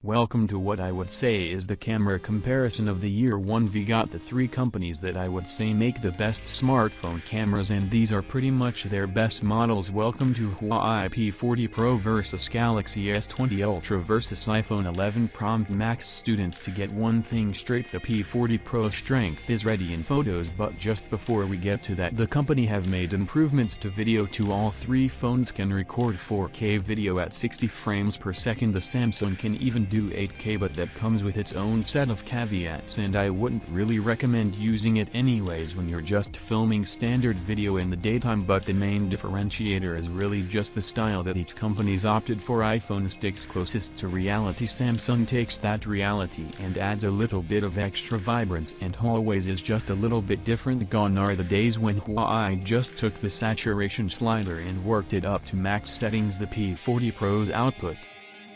Welcome to what I would say is the camera comparison of the year. We got the three companies that I would say make the best smartphone cameras, and these are pretty much their best models. Welcome to Huawei P40 Pro versus Galaxy S20 Ultra versus iPhone 11 Pro Max. Students, to get one thing straight, the P40 Pro strength is ready in photos, but just before we get to that, the company have made improvements to video too. All three phones can record 4K video at 60 frames per second. The Samsung can even do 8K, but that comes with its own set of caveats, and I wouldn't really recommend using it anyways when you're just filming standard video in the daytime. But the main differentiator is really just the style that each company's opted for. iPhone sticks closest to reality, Samsung takes that reality and adds a little bit of extra vibrance, and Huawei's is just a little bit different. Gone are the days when Huawei just took the saturation slider and worked it up to max settings. The P40 Pro's output,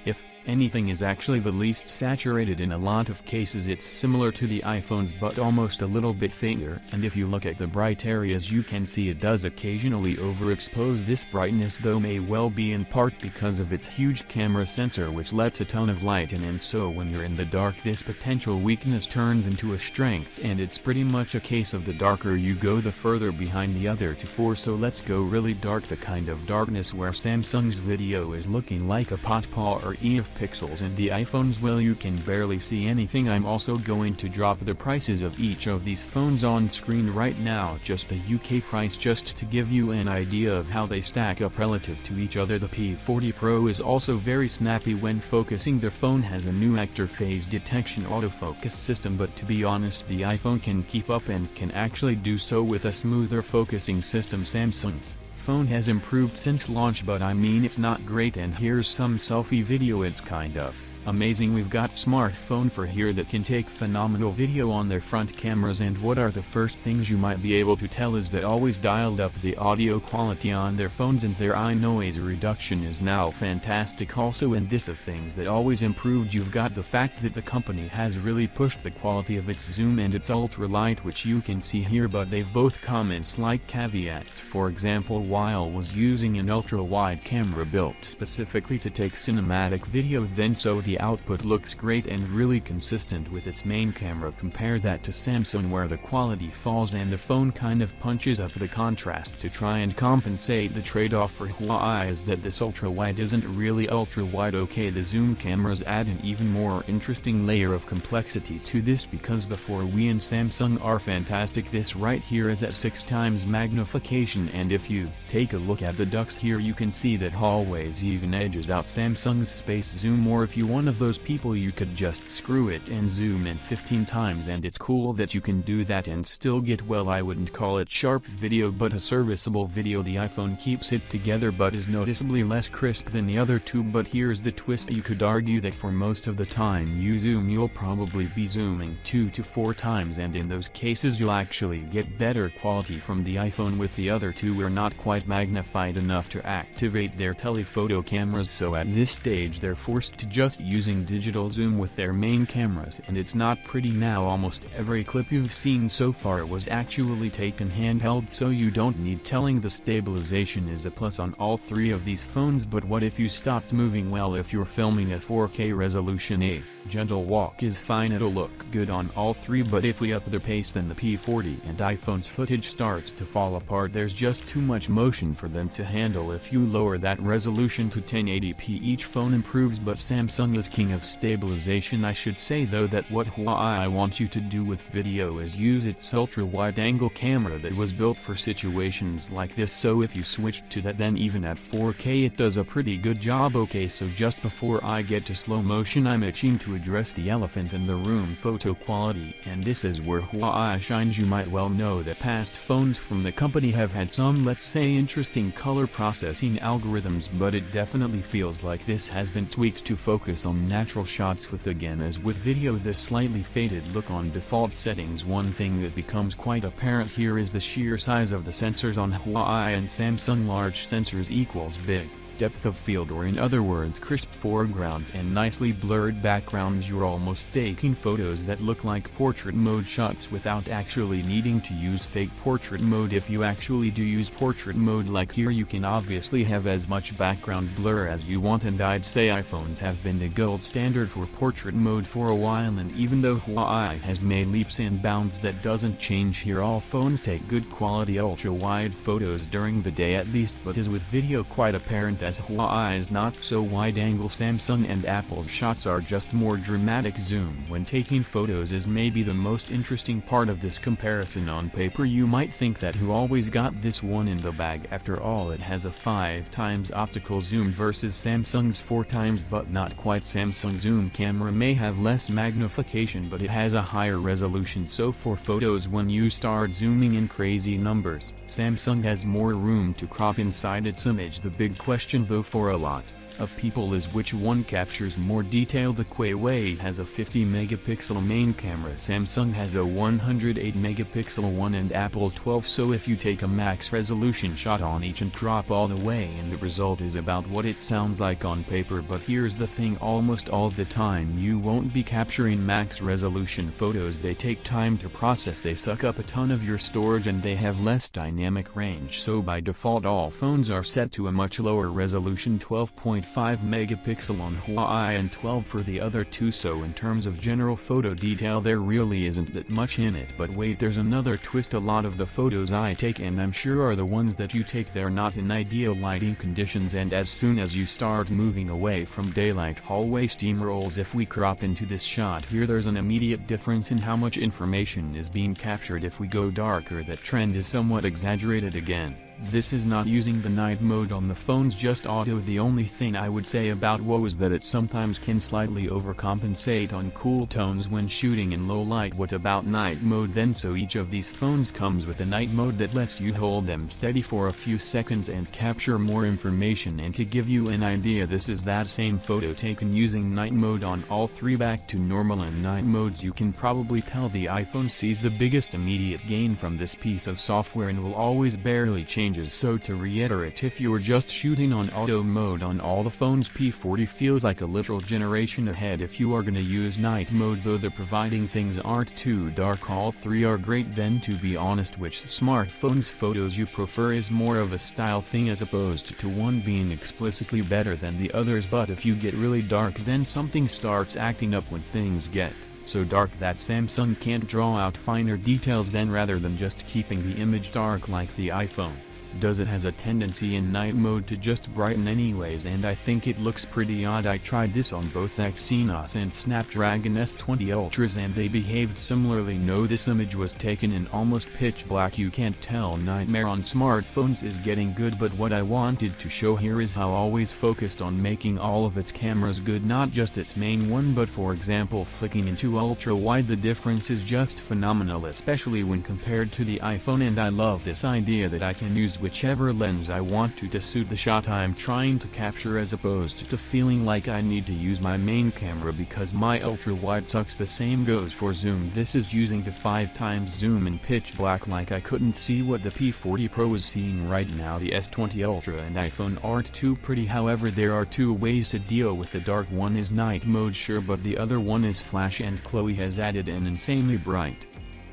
if anything, is actually the least saturated. In a lot of cases it's similar to the iPhones but almost a little bit fainter, and if you look at the bright areas you can see it does occasionally overexpose. This brightness though may well be in part because of its huge camera sensor, which lets a ton of light in, and so when you're in the dark this potential weakness turns into a strength, and it's pretty much a case of the darker you go the further behind the other two. So let's go really dark, the kind of darkness where Samsung's video is looking like a pot paw or E of pixels, and the iPhones, well, you can barely see anything. I'm also going to drop the prices of each of these phones on screen right now, just the UK price, just to give you an idea of how they stack up relative to each other. The P40 Pro is also very snappy when focusing. The phone has a new actor phase detection autofocus system, but to be honest the iPhone can keep up and can actually do so with a smoother focusing system. Samsung's phone has improved since launch, but I mean it's not great, and here's some selfie video. It's kind of amazing. We've got smartphone for here that can take phenomenal video on their front cameras, and what are the first things you might be able to tell is that always dialed up the audio quality on their phones, and their eye noise reduction is now fantastic also, and this of things that always improved. You've got the fact that the company has really pushed the quality of its zoom and its ultra light, which you can see here, but they've both comments like caveats. For example, while was using an ultra wide camera built specifically to take cinematic video, then so the output looks great and really consistent with its main camera. Compare that to Samsung where the quality falls and the phone kind of punches up the contrast to try and compensate. The trade-off for Huawei is that this ultra-wide isn't really ultra-wide. Okay, the zoom cameras add an even more interesting layer of complexity to this, because before we and Samsung are fantastic, this right here is at 6 times magnification, and if you take a look at the ducks here you can see that Huawei's even edges out Samsung's space zoom, or if you one of those people you could just screw it and zoom in 15 times, and it's cool that you can do that and still get, well, I wouldn't call it sharp video but a serviceable video. The iPhone keeps it together but is noticeably less crisp than the other two, but here's the twist: you could argue that for most of the time you zoom you'll probably be zooming 2 to 4 times, and in those cases you'll actually get better quality from the iPhone. With the other two we're not quite magnified enough to activate their telephoto cameras, so at this stage they're forced to just using digital zoom with their main cameras, and it's not pretty. Now almost every clip you've seen so far was actually taken handheld, so you don't need telling. The stabilization is a plus on all three of these phones, but what if you stopped moving? Well, if you're filming at 4K resolution, a gentle walk is fine, it'll look good on all three, but if we up the pace then the P40 and iPhone's footage starts to fall apart. There's just too much motion for them to handle. If you lower that resolution to 1080p each phone improves, but Samsung is king of stabilization. I should say though that what Huawei wants you to do with video is use its ultra wide angle camera that was built for situations like this, so if you switch to that then even at 4K it does a pretty good job. Okay, so just before I get to slow motion I'm itching to address the elephant in the room: photo quality, and this is where Huawei shines. You might well know that past phones from the company have had some, let's say, interesting color processing algorithms, but it definitely feels like this has been tweaked to focus on natural shots with, again as with video, the slightly faded look on default settings. One thing that becomes quite apparent here is the sheer size of the sensors on Huawei and Samsung. Large sensors equals big depth of field, or in other words crisp foregrounds and nicely blurred backgrounds. You're almost taking photos that look like portrait mode shots without actually needing to use fake portrait mode. If you actually do use portrait mode like here, you can obviously have as much background blur as you want, and I'd say iPhones have been the gold standard for portrait mode for a while, and even though Huawei has made leaps and bounds, that doesn't change here. All phones take good quality ultra-wide photos during the day at least, but is with video quite apparent as Huawei's not so wide-angle. Samsung and Apple's shots are just more dramatic. Zoom when taking photos is maybe the most interesting part of this comparison. On paper you might think that Huawei's got this one in the bag. After all, it has a 5 times optical zoom versus Samsung's 4 times, but not quite. Samsung's zoom camera may have less magnification, but it has a higher resolution, so for photos when you start zooming in crazy numbers, Samsung has more room to crop inside its image. The big question though for a lot of people is which one captures more detail. The Huawei has a 50 megapixel main camera, Samsung has a 108 megapixel one, and Apple 12. So if you take a max resolution shot on each and crop all the way, and the result is about what it sounds like on paper. But here's the thing, almost all the time you won't be capturing max resolution photos. They take time to process, they suck up a ton of your storage, and they have less dynamic range. So by default all phones are set to a much lower resolution, 12.5 megapixel on Huawei and 12 for the other two. So in terms of general photo detail there really isn't that much in it. But wait, there's another twist. A lot of the photos I take, and I'm sure are the ones that you take, they're not in ideal lighting conditions, and as soon as you start moving away from daylight, hallway steamrolls. If we crop into this shot here, there's an immediate difference in how much information is being captured. If we go darker, that trend is somewhat exaggerated again. This is not using the night mode on the phones, just auto. The only thing I would say about Huawei is that it sometimes can slightly overcompensate on cool tones when shooting in low light. What about night mode then? So each of these phones comes with a night mode that lets you hold them steady for a few seconds and capture more information. And to give you an idea, this is that same photo taken using night mode on all three. Back to normal and night modes, you can probably tell the iPhone sees the biggest immediate gain from this piece of software and will always barely change. So to reiterate, if you're just shooting on auto mode on all the phones, P40 feels like a literal generation ahead. If you are gonna use night mode though, the providing things aren't too dark, all three are great. Then to be honest, which smartphone's photos you prefer is more of a style thing as opposed to one being explicitly better than the others. But if you get really dark, then something starts acting up. When things get so dark that Samsung can't draw out finer details, then rather than just keeping the image dark like the iPhone does, it has a tendency in night mode to just brighten anyways, and I think it looks pretty odd. I tried this on both Exynos and Snapdragon S20 Ultras and they behaved similarly. No, this image was taken in almost pitch black. You can't tell. Nightmare on smartphones is getting good, but what I wanted to show here is how always focused on making all of its cameras good, not just its main one, but for example flicking into ultra wide. The difference is just phenomenal, especially when compared to the iPhone, and I love this idea that I can use whichever lens I want to suit the shot I'm trying to capture, as opposed to feeling like I need to use my main camera because my ultra wide sucks. The same goes for zoom. This is using the 5 times zoom in pitch black, like I couldn't see what the P40 Pro is seeing right now. The S20 Ultra and iPhone aren't too pretty. However, there are two ways to deal with the dark. One is night mode, sure, but the other one is flash, and Chloe has added an insanely bright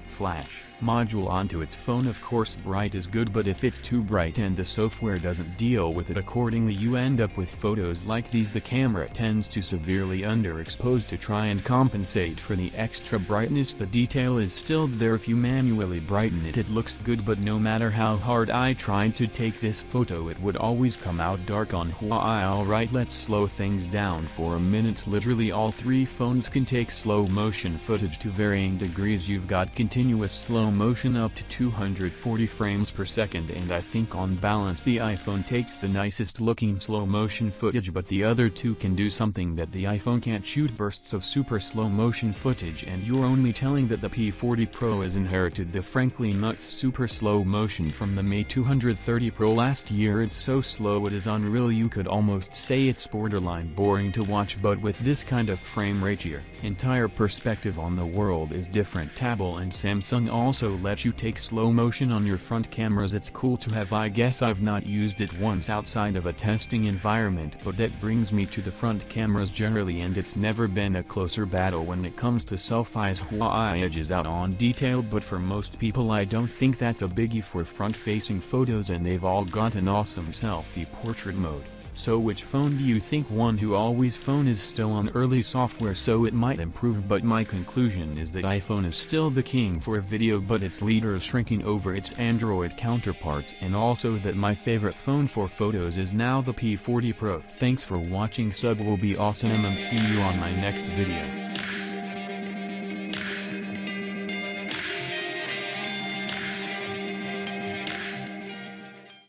flash module onto its phone. Of course bright is good, but if it's too bright and the software doesn't deal with it accordingly, you end up with photos like these. The camera tends to severely underexpose to try and compensate for the extra brightness. The detail is still there. If you manually brighten it, it looks good, but no matter how hard I tried to take this photo, it would always come out dark on Huawei. Alright, let's slow things down for a minute. Literally all three phones can take slow motion footage to varying degrees. You've got continuous slow motion up to 240 frames per second, and I think on balance the iPhone takes the nicest looking slow motion footage, but the other two can do something that the iPhone can't: shoot bursts of super slow motion footage. And you're only telling that the P40 Pro has inherited the frankly nuts super slow motion from the May 230 Pro last year. It's so slow it is unreal. You could almost say it's borderline boring to watch, but with this kind of frame rate your entire perspective on the world is different. Apple and Samsung also also let you take slow motion on your front cameras. It's cool to have. I guess I've not used it once outside of a testing environment, but that brings me to the front cameras generally, and it's never been a closer battle when it comes to selfies. Huawei edges out on detail, but for most people I don't think that's a biggie for front-facing photos, and they've all got an awesome selfie portrait mode. So which phone do you think won? Huawei's phone is still on early software, so it might improve, but my conclusion is that iPhone is still the king for video, but its leader is shrinking over its Android counterparts, and also that my favorite phone for photos is now the P40 Pro. Thanks for watching. Sub will be awesome, and see you on my next video.